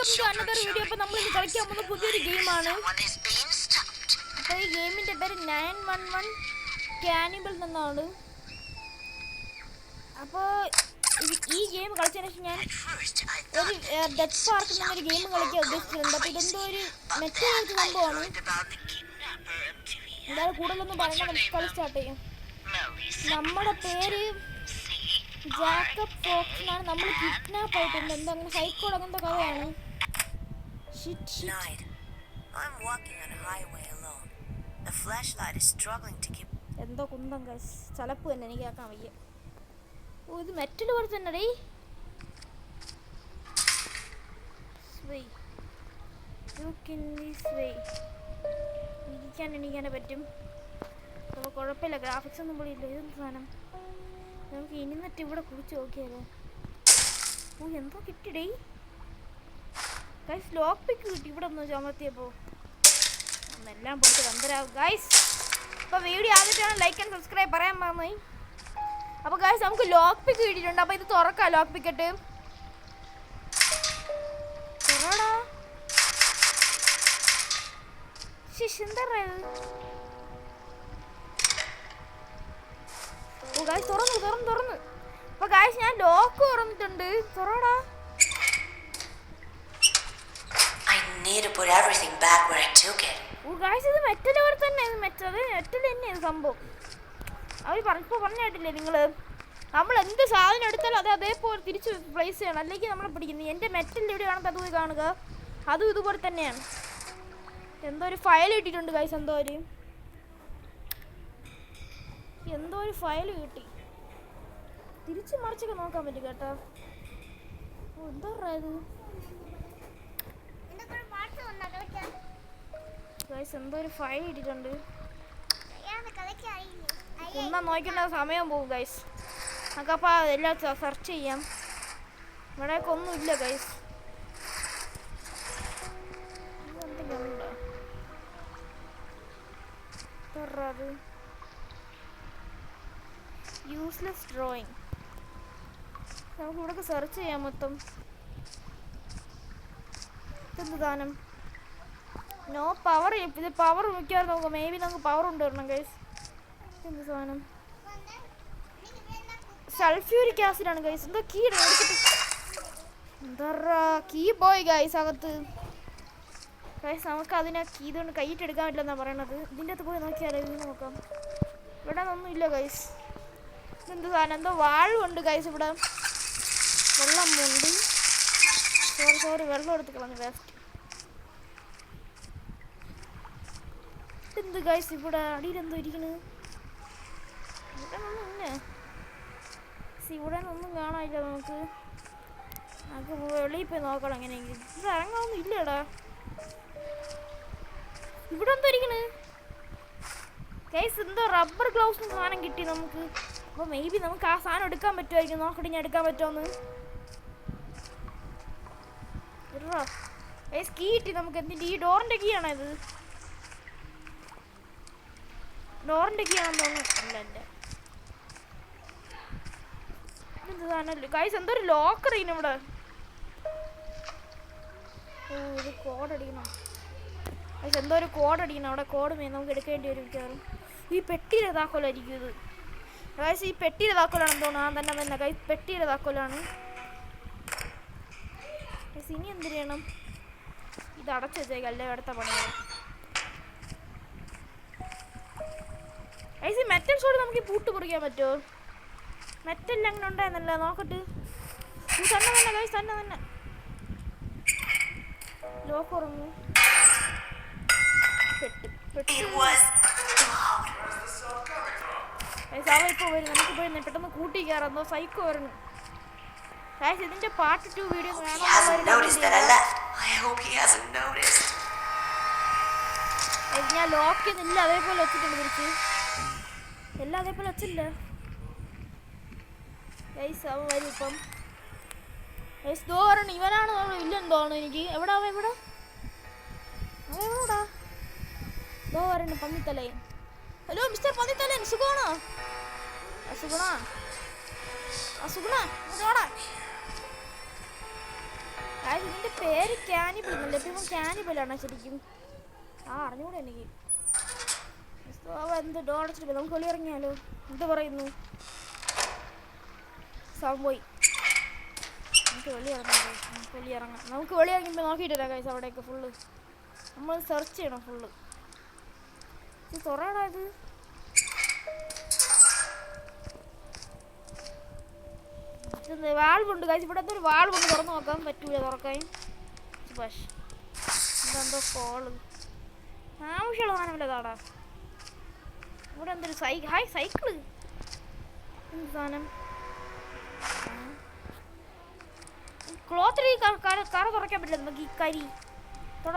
Welcome to another video. അപ്പോൾ നമ്മൾ ഇന്ന് കളിക്കാൻ പോകുന്ന പുതിയൊരു ഗെയിമാണ്. അപ്പോൾ ഈ ഗെയിമിൻ്റെ പേര് 911 കാനിബൽ എന്നാണ്. അപ്പോൾ ഈ ഗെയിം കളിച്ചതിന് ശേഷം ഞാൻ ഒരു ഡെത്ത് പാർക്ക് എന്നൊരു ഗെയിം കളിക്കാൻ ഉദ്ദേശിച്ചിട്ടുണ്ട്. അപ്പോൾ ഇതെന്തോ ഒരു മെറ്റൽ സംഭവമാണ്. എന്തായാലും കൂടുതലൊന്നും പറയുമ്പോൾ നമുക്ക് കളി സ്റ്റാർട്ട് ചെയ്യും. നമ്മുടെ പേര് ജാക്കബ് ഫോക്സ് എന്നാണ്. നമ്മൾ കിഡ്നാപ്പ് ആയിട്ടുണ്ട്. എന്താ അങ്ങനെ സൈക്കോൾ അങ്ങനത്തെ കഥയാണ്. എന്തോ കുന്തം ചലപ്പ് തന്നെ എനിക്ക് കേൾക്കാൻ വയ്യ. ഓ ഇത് മെറ്റൽ പോലെ തന്നെ ഡേ. ഇരിക്കാനെ പറ്റും. അപ്പോൾ കുഴപ്പമില്ല, ഗ്രാഫിക്സ് ഒന്നും പൊളിയില്ല. ഇതെന്ത് സാധനം? നമുക്ക് ഇനി എന്നിട്ട് ഇവിടെ കുടിച്ച് നോക്കിയാലോ. ഓ എന്തോ കിട്ടിടേ ഗൈസ്. ലോക്ക് പിക്ക് കിട്ടി ഇവിടെ ഒന്ന് ചുമത്തിയപ്പോൾ. ഒന്നെല്ലാം പോയിട്ട് വന്നരാവും ഗൈസ്. അപ്പോൾ വീഡിയോ ആദ്യമായിട്ടാണ് ലൈക്ക് ആൻഡ് സബ്സ്ക്രൈബ് പറയാൻ മറന്നുപോയി. അപ്പോൾ ഗൈസ് നമുക്ക് ലോക്ക് പിക്ക് കിട്ടിയിട്ടുണ്ട്. അപ്പോൾ ഇത് തുറക്കാം ലോക്ക് പിക്കറ്റ്. തുറടാ. എന്താ ഓ ഗായ്സ് തുറന്നു. അപ്പൊ ഗായ്സ് ഞാൻ ലോക്ക് തുറന്നിട്ടുണ്ട്. തുറടാ. ഓ ഗായ്സ് ഇത് മെറ്റൽ പോലെ തന്നെ. ഇത് മെറ്റൽ തന്നെയാണ് സംഭവം. അവർ പറഞ്ഞിട്ടില്ലേ നിങ്ങള്, നമ്മൾ എന്ത് സാധനം എടുത്താലും അത് അതേപോലെ തിരിച്ച് പ്ലേസ് ചെയ്യണം, അല്ലെങ്കിൽ നമ്മളെ പിടിക്കുന്നത്. എൻ്റെ മെറ്റലിൻ്റെ എവിടെ കാണുന്നത് അത് പോയി കാണുക. അതും ഇതുപോലെ തന്നെയാണ്. എന്തോ ഒരു ഫയൽ കിട്ടിയിട്ടുണ്ട് ഗായ്സ്. എന്തോ ഒരു ഫയൽ കിട്ടി. തിരിച്ചു മറിച്ചൊക്കെ നോക്കാൻ പറ്റും കേട്ടോ. എന്താ ഇത് ഗൈസ്? എന്തോ ഒരു ഫയൽ കിട്ടിയിട്ടുണ്ട്. ഒന്നാ നോക്കേണ്ട സമയം പോകും ഗൈസ്. നമുക്കപ്പോൾ എല്ലാം സെർച്ച് ചെയ്യാം. ഇവിടെയൊക്കെ ഒന്നുമില്ല ഗൈസ്. എന്തൊക്കെയുണ്ടോ അത്? Useless drawing. നമുക്ക് ഇവിടെയൊക്കെ സെർച്ച് ചെയ്യാം മൊത്തം. എന്ത് സാധനം? No power. ഇത് പവർ മിക്കവാറും നോക്കാം. മേ ബി നമുക്ക് പവർ കൊണ്ടുവരണം ഗൈസ്. എന്ത് സാധനം? സൾഫ്യൂരിക് ആസിഡാണ് ഗൈസ്. എന്താ കീ എടുത്തിട്ട് എന്താ കീ പോയി ഗൈസ് അകത്ത്. ഗൈസ് നമുക്ക് അതിനെ കീ കൊണ്ട് കൈയിട്ട് എടുക്കാൻ പറ്റില്ലെന്നാണ് പറയണത്. ഇതിൻ്റെ അകത്ത് പോയി നോക്കിയാലോ. ഇത് നോക്കാം. ഇവിടെ ഒന്നും ഇല്ല ഗൈസ്. ഇതെന്ത് സാധനം? എന്തോ വാഴുണ്ട് ഗൈസ്. ഇവിടെ വെള്ളം ഉണ്ട്. സോറി വെള്ളം എടുത്ത് കളഞ്ഞു വേസ്റ്റ്. എന്ത് ഗൈസ് ഇവിടെ അടിയിലെന്തോ ഇരിക്കണ്? ഇവിടെ ഒന്നും ഇല്ല. ഇവിടെ ഒന്നും കാണാനില്ല. നമുക്ക് വെളിയിൽ പോയി നോക്കണം എങ്ങനെയെങ്കിലും. ഇത് ഇറങ്ങാനൊന്നും ഇല്ലടാ. ഇവിടെ എന്തോ ഇരിക്കണ് ഗൈസ്? എന്തോ റബ്ബർ ഗ്ലൗസ് സാധനം കിട്ടി നമുക്ക്. അപ്പോൾ മേ ബി നമുക്ക് ആ സാധനം എടുക്കാൻ പറ്റുമായിരിക്കും. നോക്കട്ടെ ഞാൻ എടുക്കാൻ പറ്റുമോന്ന്. ഗൈസ് കീ കിട്ടി നമുക്ക്. എന്തിൻ്റെ? ഈ ഡോറിൻ്റെ കീ ആണോ ഇത്? ഡോറിൻ്റെ കീ ആണെന്ന് തോന്നുന്നു. അല്ല എന്ത് സാധനമല്ലേ ഗൈസ്? എന്തോ ഒരു ലോക്കർ ചെയ്യുന്നു ഇവിടെ. ഓ ഇത് കോഡ് അടിക്കണം ഗൈസ്. എന്തോ ഒരു കോഡ് അടിക്കണം അവിടെ. കോഡ് നമുക്ക് എടുക്കേണ്ടി വരും മിക്കവാറും. ഈ പെട്ടിയിലെ താക്കോലായിരിക്കും ഇത് ഗൈസ്. ഈ പെട്ടിയിലെ താക്കോലാണെന്ന് തോന്നുന്നു. ആ തന്നെ ഗൈസ് പെട്ടിയിലെ താക്കോലാണ് ഗൈസ്. ഇനി എന്ത് ചെയ്യണം? ഇത് അടച്ചു വെച്ചേക്കാം, അല്ലേ അടുത്ത പണിയാണ് ഗൈസ്. ഈ മെറ്റൽ സോഡ് നമുക്ക് ഈ പൂട്ട് പൊറിക്കാൻ പറ്റുമോ? മെറ്റലിൽ അങ്ങനെ ഉണ്ടായിരുന്നല്ലോ. നോക്കട്ട്. തന്നെ ഗൈസ് തന്നെ ലോക്ക് ഉറങ്ങും. അവ ഇപ്പോൾ വരും. നമുക്ക് പോയി പെട്ടെന്ന് കൂട്ടി കയറാം. സൈക്കോ വരുന്നു ഗൈസ്. ഇതിന്റെ പാർട്ട് 2 വീഡിയോ ഞാൻ ലോക്ക് ചെയ്തില്ല. അതേപോലെ വെച്ചിട്ടുണ്ട് തിരിച്ച്. എല്ലാം അതേപോലെ വെച്ചില്ല ഗൈസ്. അവൻ വരും ഇപ്പം ഗൈസ്. ദോ പറയണം ഇവനാണ് ഇല്ലെന്ന് തോന്നുന്നു എനിക്ക്. എവിടാ എവിടാ ദോ പറയണ പന്നിത്തലേ. ഹലോ മിസ്റ്റർ പന്നിത്തലൻ, സുഖമാണോ? ഇതിന്റെ പേര് ക്യാനിബിൾ എന്നല്ലേ? ഇപ്പം ക്യാനിബിളാണ് ശരിക്കും. അറിഞ്ഞൂടെ എനിക്ക്. എന്ത് ഡോർ അടച്ചിട്ട് നമുക്ക് വെളിയിറങ്ങിയാലോ? എന്ത് പറയുന്നു? പോയി. നമുക്ക് വെളിയിറങ്ങാം. നമുക്ക് വെളിയിറങ്ങുമ്പോൾ നോക്കിയിട്ട് വരാം ഗൈസ്. അവിടെയൊക്കെ ഫുള്ള് നമ്മൾ സെർച്ച് ചെയ്യണം ഫുള്ള്. ഇത് തുറയടാ ഇത്. വാൾവുണ്ട് ഗൈസ്. ഇവിടെ ഒരു വാൾവുണ്ട്. തുറന്ന് നോക്കാൻ പറ്റൂല തുറക്കാൻ. പക്ഷേ ഇതെന്തോ കോള് ആവശ്യമുള്ള സാധനമില്ലതാടാ. ഇവിടെ എന്തൊരു സൈക്കിള്. എന്ത് സാധനം? ക്ലോത്ത് കറ തുറക്കാൻ പറ്റില്ല നമുക്ക്. ഈ കരി തൊട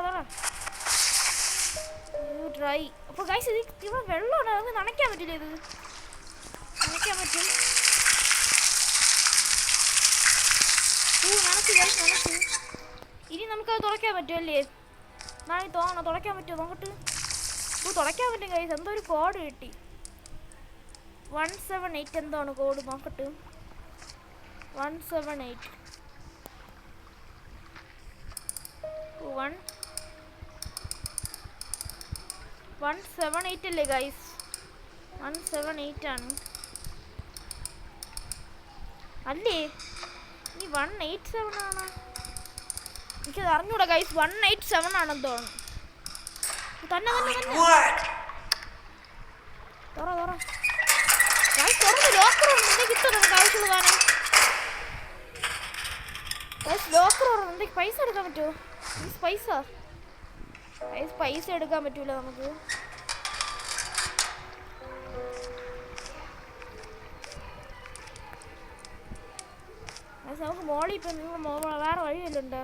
ഡ്രൈ. അപ്പൊ ഗൈസ് ഇവിടെ വെള്ളമാണ്. നമുക്ക് നനയ്ക്കാൻ പറ്റില്ല. ഇത് നനയ്ക്കാൻ പറ്റും. നനച്ച്. ഇനി നമുക്കത് തുറക്കാൻ പറ്റുമല്ലേ? നാളെ തോന്നണം. തുറക്കാൻ പറ്റുമോ നോക്കട്ട്? തുറക്കാൻ പറ്റും ഗൈസ്. എന്തോ ഒരു കോഡ് കിട്ടി. 178 എന്താണ് കോഡ് നോക്കട്ട്? 178 178 അല്ലേ ഗൈസ്? 178 ആണ് അല്ലേ? ഇനി 187 ആണ്. എനിക്കത് അറിഞ്ഞൂടാ ഗൈസ്. 187 ആണെന്ന് തോന്നുന്നു. തന്നെ ലോക്കർ പൈസ എടുക്കാൻ പറ്റുമോ? പൈസ എടുക്കാൻ പറ്റൂല നമുക്ക്. നമുക്ക് മോളിൽ ഇപ്പം വേറെ വഴിയല്ലുണ്ട്.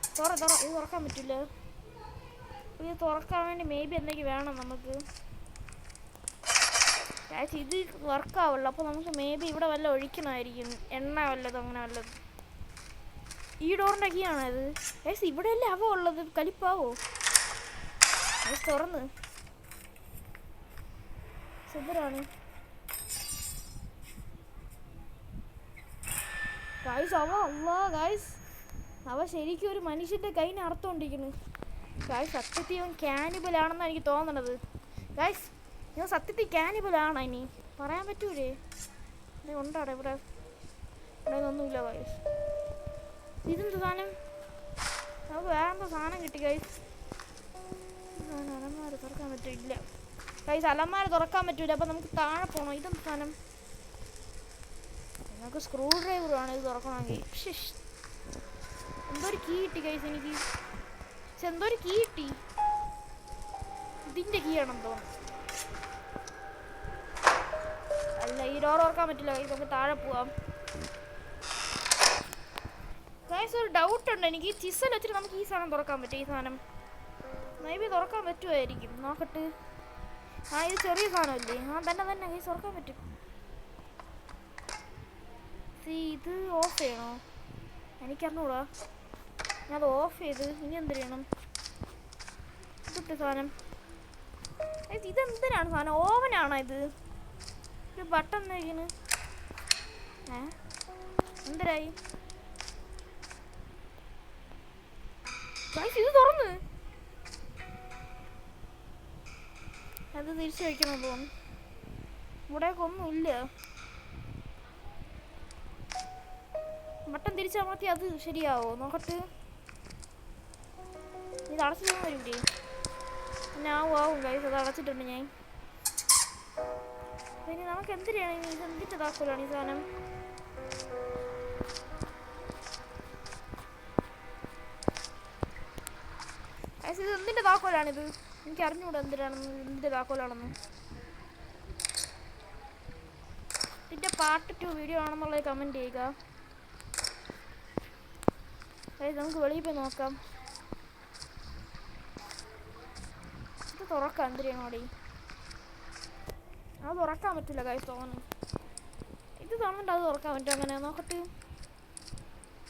ഇത് തുറക്കാൻ പറ്റില്ല. ഇത് തുറക്കാൻ വേണ്ടി മേബി എന്തെങ്കിലും വേണം നമുക്ക്. ഇത് വർക്കാവുള്ളൂ. അപ്പോൾ നമുക്ക് മേബി ഇവിടെ വല്ല ഒഴിക്കണമായിരിക്കും. എണ്ണ വല്ലതും അങ്ങനെ വല്ലതും. ഈ ഡോറിൻ്റെ കീ ആണോ ഇത്? ഇവിടെ അല്ലേ അവ ഉള്ളത്? കലിപ്പാവോ? തുറന്ന് സൂപ്പറാണ് ഗൈസ്. അവ ശരിക്കും ഒരു മനുഷ്യൻ്റെ കൈനെ അർത്ഥമുണ്ടിരിക്കുന്നു ഗൈസ്. സത്യത്തിൽ ക്യാനിബൽ ആണെന്നാണ് എനിക്ക് തോന്നണത് ഗൈസ്. ഞാൻ സത്യത്തിൽ ക്യാനിബലാണ്. ഇനി പറയാൻ പറ്റൂലേ? ഉണ്ടാടെ ഇവിടെ ഒന്നുമില്ല ഗൈസ്. ഇതെന്ത് സാധനം? നമുക്ക് വേറെന്തോ സാധനം കിട്ടി ഗൈസ്. അലമാര തുറക്കാൻ പറ്റില്ല ഗൈസ്. അലമാര തുറക്കാൻ പറ്റൂല. അപ്പം നമുക്ക് താഴെ പോകണം. ഇതെന്ത് സാധനം? നമുക്ക് സ്ക്രൂ ഡ്രൈവറാണ് ഇത് തുറക്കണമെങ്കിൽ. എന്തോ ഒരു കീ കിട്ടി ഗൈസ് എനിക്ക്. എന്തോ ഒരു കീ കിട്ടി. ഇതിൻ്റെ കീ ആണെന്ന് തോന്നുന്നു. അല്ല, ഈ ഡോർ തുറക്കാൻ പറ്റില്ല ഗൈസ്. നമുക്ക് താഴെ പോവാം ഗൈസ്. ഒരു ഡൗട്ട് ഉണ്ട് എനിക്ക്. ഈ ചിസൽ വെച്ചിട്ട് നമുക്ക് ഈ സാധനം തുറക്കാൻ പറ്റും. ഈ സാധനം മേബി തുറക്കാൻ പറ്റുമായിരിക്കും. നോക്കട്ട്. ഇത് ചെറിയ സാധനമല്ലേ? തന്നെ ഗൈസ് തുറക്കാൻ പറ്റും. ഇത് ഓഫ് ചെയ്യണോ? എനിക്കറിഞ്ഞൂടാ. ഞാനത് ഓഫ് ചെയ്ത് ഇനി എന്ത് ചെയ്യണം? ഇതിട്ട് സാധനം. ഇതെന്തിനാണ് സാധനം? ഓവനാണോ ഇത്? ഒരു ബട്ടൺ കഴിക്കുന്നു. എന്തരായി? ഇത് തുറന്ന് അത് തിരിച്ചു വയ്ക്കണം തോന്നുന്നു. ഇവിടെയൊക്കെ ഒന്നുമില്ല. ബട്ടൺ തിരിച്ചമർത്തി അത് ശരിയാവോ നോക്കട്ട്? ഇത് അടച്ചിട്ട് വരില്ലേ? ആവും ഗൈസ്. അത് അടച്ചിട്ടുണ്ട് ഞാൻ. പിന്നെ നമുക്ക് എന്തിനാണ് ഇത്? എന്തിൻ്റെ താക്കോലാണ് ഈ സാധനം? ഗൈസ് ഇത് എന്തിൻ്റെ താക്കോലാണിത്? എനിക്ക് അറിഞ്ഞൂടാ എന്തിൻ്റെ താക്കോലാണെന്ന്. ഇതിൻ്റെ പാർട്ട് 2 വീഡിയോ ആണെന്നുള്ളത് കമൻറ്റ് ചെയ്യുക. നമുക്ക് വെളിയിൽ പോയി നോക്കാം. ഇത് തുറക്കാം. എന്തിനാണോടി? അത് തുറക്കാൻ പറ്റില്ല ഗൈസ് തോന്നുന്നു. ഇത് തോന്നുന്നുണ്ട് അത് തുറക്കാൻ പറ്റും. അങ്ങനെ നോക്കട്ടെ.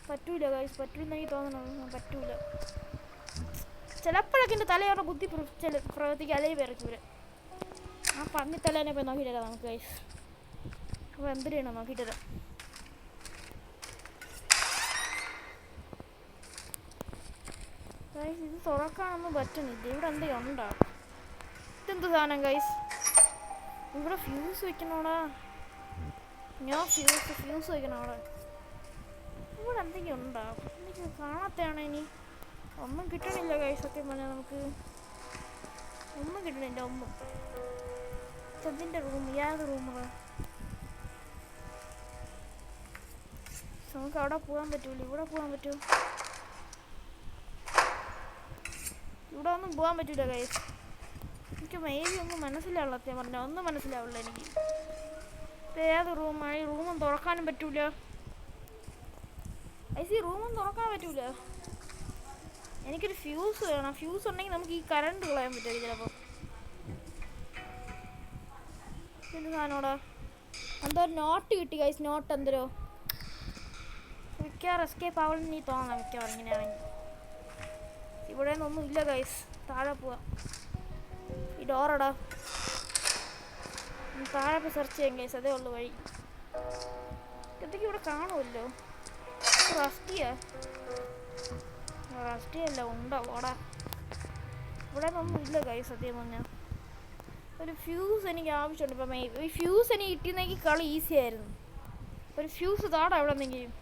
പറ്റൂല ഗൈസ്. പറ്റൂലെന്നെനിക്ക് തോന്നണം. പറ്റൂല. ചിലപ്പോഴൊക്കെ എൻ്റെ തലയോടെ ബുദ്ധി പ്രവർത്തിക്കുക. അല്ലെങ്കിൽ വിറയ്ക്കൂല. ആ പന്നി തലേനെ പോയി നോക്കിയിട്ട് തരാം നമുക്ക് ഗൈസ്. അപ്പോൾ എന്തിനാണോ നോക്കിയിട്ട് തരാം. ഗൈസ് ഇത് തുറക്കാനൊന്നും പറ്റുന്നില്ല. ഇവിടെ എന്തെങ്കിലും ഉണ്ടാവും. ഇതെന്ത് സാധനം ഗൈസ്? ഇവിടെ ഫ്യൂസ് വെക്കണോടാ. ഞാൻ ഫ്യൂസ് വെക്കണോടെ. ഇവിടെ എന്തെങ്കിലും ഉണ്ടാവും. എന്തെങ്കിലും കാണാത്തതാണ് ഇനി. ഒന്നും കിട്ടണില്ല ഗൈസ്. സത്യം പറഞ്ഞാൽ നമുക്ക് ഒന്നും കിട്ടണില്ല. ഒന്നും ചെന്തിൻ്റെ റൂം ഏത് റൂമുകൾ നമുക്ക് അവിടെ പോകാൻ പറ്റൂല. ഇവിടെ പോകാൻ പറ്റുമോ? ഇവിടെ ഒന്നും പോകാൻ പറ്റൂല ഗൈസ്. എനിക്ക് മേബി ഒന്നും മനസ്സിലാവില്ല. സത്യം പറഞ്ഞാൽ ഒന്നും മനസ്സിലാവില്ല എനിക്ക്. ഏത് റൂമാണ്? ഈ റൂമൊന്നും തുറക്കാനും പറ്റൂല. ഈ റൂമൊന്നും തുറക്കാൻ പറ്റൂല. എനിക്കൊരു ഫ്യൂസ് വേണം. ഫ്യൂസ് ഉണ്ടെങ്കിൽ നമുക്ക് ഈ കറണ്ട് കളയാൻ പറ്റും ചിലപ്പോൾ. പിന്നെ സാധനോടാ എന്തോ നോട്ട് കിട്ടി ഗൈസ്. നോട്ട് എന്തോ മിക്കവാറും എസ്കേപ്പ് ആവണം നീ തോന്നാം. മിക്കവാറും ഇങ്ങനെയാണെങ്കിൽ ഇവിടെ ഒന്നും ഇല്ല ഗൈസ്. താഴെ പോവാം. ഈ ഡോറടാ താഴെ പോയി സെർച്ച് ചെയ്യാം ഗൈസ്. അതേ ഉള്ളു വഴി. എന്തൊക്കെ ഇവിടെ കാണുമല്ലോ. റസ്റ്റിയല്ല ഉണ്ടോ ഓടാ. ഇവിടെ ഒന്നും ഇല്ല ഗൈസ്. സത്യം പറഞ്ഞാൽ ഒരു ഫ്യൂസ് എനിക്ക് ആവശ്യമുണ്ട്. ഇപ്പം ഈ ഫ്യൂസ് എനിക്ക് കിട്ടിയെന്നെങ്കിൽ കളി ഈസി ആയിരുന്നു. ഒരു ഫ്യൂസ് താടാ എവിടെ എന്തെങ്കിലും.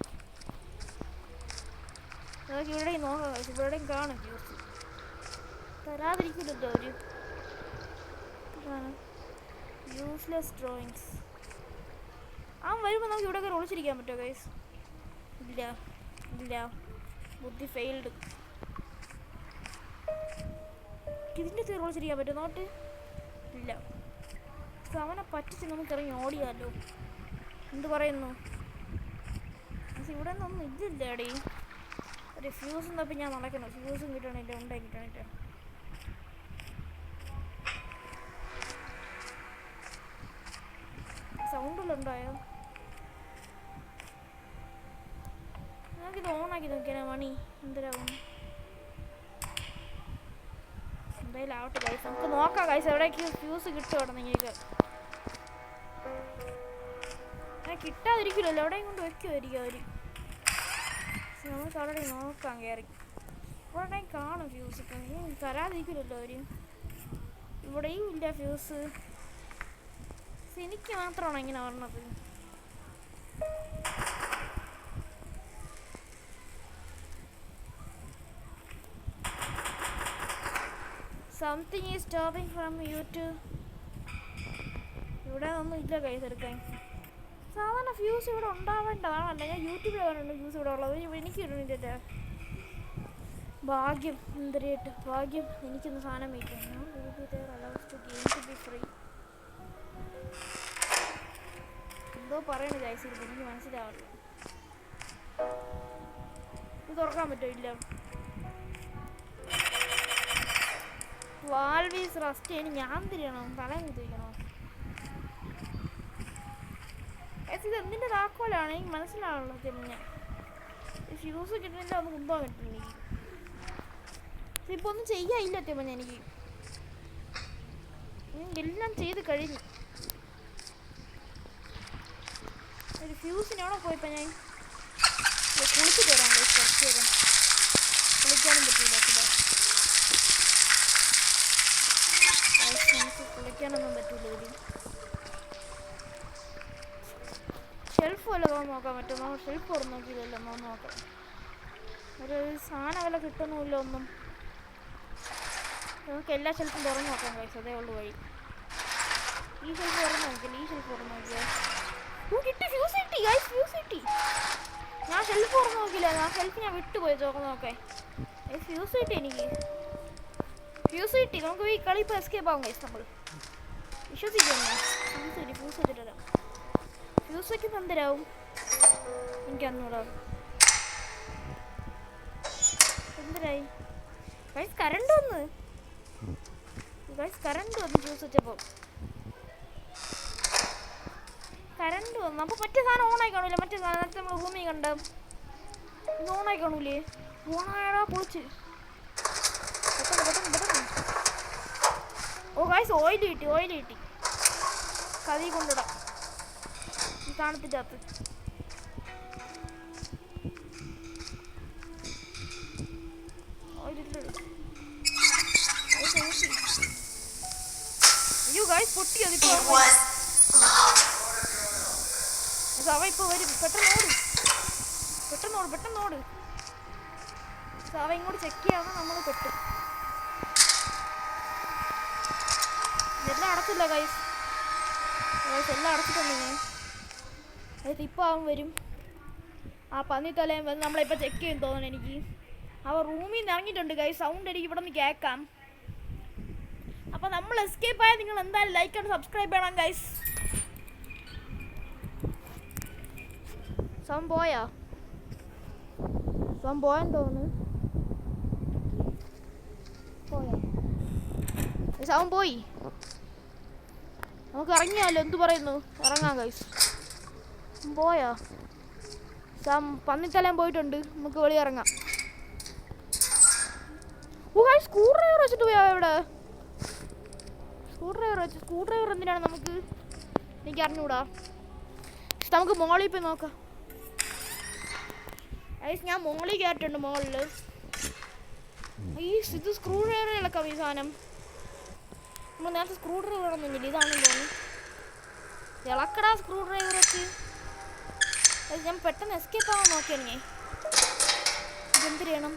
നമുക്ക് ഇവിടെയും നോക്കാം ഗൈസ്. ഇവിടെയും കാണും ഫ്യൂസ്. തരാതിരിക്കില്ലല്ലോ ഒരു യൂസ്ലെസ് ഡ്രോയിങ്സ്. വരുമ്പോൾ നമുക്ക് ഇവിടെയൊക്കെ ഒളിച്ചിരിക്കാൻ പറ്റുമോ ഗൈസ്? ഇല്ല ഇല്ല. ബുദ്ധി ഫെയിൽഡ്. ഇതിൻ്റെ തീർ ഒളിച്ചിരിക്കാൻ പറ്റുമോ? നോട്ട് ഇല്ല. അവനെ പറ്റിച്ച് നമുക്ക് ഇറങ്ങി ഓടിയാലോ. എന്ത് പറയുന്നു? ഇവിടെ നിന്നൊന്നും ഇതില്ല അടി. ഒരു ഫ്യൂസും തപ്പി ഞാൻ നടക്കണം. ഫ്യൂസും കിട്ടണില്ല. ഉണ്ടായി കിട്ടണില്ല. സൗണ്ടിലുണ്ടായോ? നമുക്കിത് ഓണാക്കി നോക്കിയാ മണി എന്തിനാവും. എന്തായാലും ആവട്ടെ ഗൈസ്. നമുക്ക് നോക്കാം ഗൈസ്. എവിടേക്ക് ഫ്യൂസ് കിട്ടും അവിടെ നിങ്ങൾക്ക്. കിട്ടാതിരിക്കില്ലല്ലോ. എവിടെയും കൊണ്ട് വെക്കുമായിരിക്കും അവർ. നമുക്ക് അവിടെ നോക്കാം കയറി. ഇവിടെ കാണും ഫ്യൂസ്. തരാതിരിക്കില്ലല്ലോ അവർ. ഇവിടെയും ഇല്ല ഫ്യൂസ്. എനിക്ക് മാത്രമാണോ ഇങ്ങനെ പറഞ്ഞത്? Something is stopping from you to. ഇവിടെ ഒന്നും ഇല്ല കൈസ് എടുക്കാൻ. സാധാരണ ഫ്യൂസ് ഇവിടെ ഉണ്ടാവേണ്ടതാണല്ല. ഞാൻ യൂട്യൂബിൽ കാണുന്നുണ്ട് ഫ്യൂസ് ഇവിടെ ഉള്ളത്. എനിക്ക് കിട്ടുന്നില്ല. ഭാഗ്യം എന്തരായിട്ട് ഭാഗ്യം. എനിക്കൊന്ന് സാധനം വയ്ക്കും. എന്തോ പറയണ ഗൈസ്. എനിക്ക് മനസ്സിലാവില്ല. ഇത് തുറക്കാൻ പറ്റുമോ? ഇല്ല. വാൾവീസ് റസ്റ്റ് അതിന് ഞാൻ തിരിയണോ? തലയും കുത്തിരിക്കണോ? ഇത് എന്തിൻ്റെ താക്കോലാണ്? എനിക്ക് മനസ്സിലാവുള്ളൂ. പിന്നെ ഫ്യൂസ് കിട്ടുന്നില്ല. ഒന്ന് കുന്തോ കിട്ടുന്നില്ല എനിക്ക്. ഇതിപ്പോൾ ഒന്നും ചെയ്യാനില്ല തെമ്മ. എനിക്ക് എല്ലാം ചെയ്ത് കഴിഞ്ഞു. ഒരു ഫ്യൂസിനാണോ പോയപ്പോൾ ഞാൻ കുളിച്ചിട്ട് വരാം. കുറച്ച് നേരം കുളിക്കാനും പറ്റില്ല. നമുക്ക് കുളിക്കാനൊന്നും പറ്റില്ല. ഒരു ഷെൽഫ് വല്ലതും നോക്കാൻ പറ്റുമോ? ഷെൽഫ് തുറന്ന് നോക്കിയില്ലല്ലോ. നോക്കാം. ഒരു സാധനം വല്ല കിട്ടുന്നുമില്ല ഒന്നും. നമുക്ക് എല്ലാ ഷെൽഫും തുറന്ന് നോക്കാം ഗൈസ്. അതേ ഉള്ളു വഴി. ഈ ഷെൽഫ് തുറന്ന് നോക്കില്ല. ഈ ഷെൽഫ് തുറന്ന് നോക്കിയാൽ കിട്ടി. ഫ്യൂസ് കിട്ടി ഗൈസ്. ഫ്യൂസ് കിട്ടി. ഞാൻ ഷെൽഫ് തുറന്ന് നോക്കില്ല. ആ ഷെൽഫ് ഞാൻ വിട്ടുപോയി തുറന്ന് നോക്കാൻ. ഫ്യൂസ് കിട്ടി എനിക്ക്. ഫ്യൂസ് കിട്ടി. നമുക്ക് ഈ കളി ഇപ്പോൾ എസ്കേപ്പ് ആവും ഗൈസ്. നമ്മൾ വിശ്വസിക്കുന്നു. ഫ്യൂസ് കിട്ടി. ഫ്യൂസ് വെച്ചിട്ട് വരാം. ഫ്യൂസ് വയ്ക്കുമ്പോൾ എന്തരാവും എനിക്കറിഞ്ഞൂടാ. എന്തരായി ഗൈസ്? കറണ്ട് വന്ന് ഗൈസ്. കറണ്ട് വന്നു ഫ്യൂസ് വെച്ചപ്പോൾ. കറണ്ട് വന്നു. അപ്പോൾ മറ്റേ സാധനം ഓണായി കാണൂല. മറ്റേ സാധനത്തെ നമ്മൾ റൂമിൽ കണ്ട ഇത് ഓണായി കാണൂലേ? ഓണായടാ പൊളിച്ച്. ഓ ഗൈസ് ഓയിൽ കിട്ടി. ഓയിൽ കിട്ടി. കതി കൊണ്ടിടാം ഈ സാധനത്തിൻ്റെ അകത്ത്. ഓയിലിട്ട് പൊട്ടിയത് ഇപ്പൊ അവ ഇപ്പൊ വരും. പെട്ടെന്നോട് അവ ഇങ്ങോട്ട് ചെക്ക് ചെയ്യാതെ നമ്മൾ പെട്ടു. ഇതെല്ലാം അടച്ചില്ല ഗൈസ്, എല്ലാം അടച്ചിട്ടുണ്ട് ഞാൻ. അതായത് ഇപ്പൊ അവൻ വരും. ആ പന്നിത്തലയും വന്ന് നമ്മളിപ്പോ ചെക്ക് ചെയ്യും തോന്നുന്നു എനിക്ക്. അവ റൂമിൽ നിന്ന് ഇറങ്ങിയിട്ടുണ്ട് ഗൈസ്. സൗണ്ട് എനിക്ക് ഇവിടെ നിന്ന് കേൾക്കാം. അപ്പൊ നമ്മൾ എസ്കേപ്പ് ആയാൽ നിങ്ങൾ എന്തായാലും ലൈക്ക് ആൻഡ് സബ്സ്ക്രൈബ് ചെയ്യണം ഗൈസ്. സൗണ്ട് പോയെന്ന് തോന്നുന്നു. സൗണ്ട് പോയി. നമുക്ക് ഇറങ്ങിയാലോ? എന്ത് പറയുന്നു? ഇറങ്ങാം ഗൈസ്. പോയാ പന്നിത്തലയും പോയിട്ടുണ്ട്. നമുക്ക് വെളി ഇറങ്ങാം. സ്ക്രൂ ഡ്രൈവർ വെച്ചിട്ട് പോയാ ഇവിടെ. സ്ക്രൂ ഡ്രൈവർ എന്തിനാണ് നമുക്ക്? എനിക്ക് അറിഞ്ഞൂടാ. നമുക്ക് മോളിൽ പോയി നോക്കാം. ഞാൻ മോളിൽ കയറിട്ടുണ്ട്. മോളില് ഇത് സ്ക്രൂ ഡ്രൈവർ ഇളക്കാം. ഈ സാധനം നമ്മൾ നേരത്തെ സ്ക്രൂ ഡ്രൈവർ ഒന്നുമില്ല. ഇതാണെന്ന് തോന്നുന്നു. ഇളക്കടാ സ്ക്രൂ ഡ്രൈവർ വെച്ച്. ഞാൻ പെട്ടെന്ന് എസ്കേപ്പ് ആവാൻ നോക്കിയാണ്. ഇതെന്ത് ചെയ്യണം?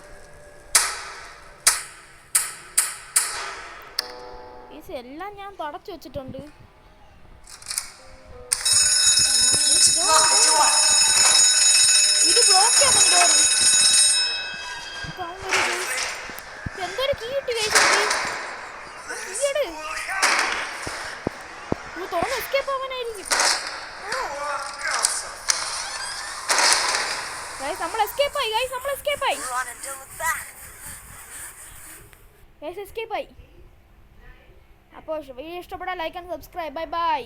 എല്ലാം ഞാൻ തടച്ചു വെച്ചിട്ടുണ്ട്. ഇത് ബ്ലോക്ക് ചെയ്യാൻ ഡോറ്. എന്തൊരു കീ ഇട്ട് കഴിച്ചിട്ട് തുറന്ന് എസ്കേപ്പ് ആവാനായിരിക്കും. നമ്മൾ എസ്കേപ്പായി. അപ്പോൾ വീഡിയോ ഇഷ്ടപ്പെട്ടാൽ ലൈക്ക് ആൻഡ് സബ്സ്ക്രൈബ്. ബൈ.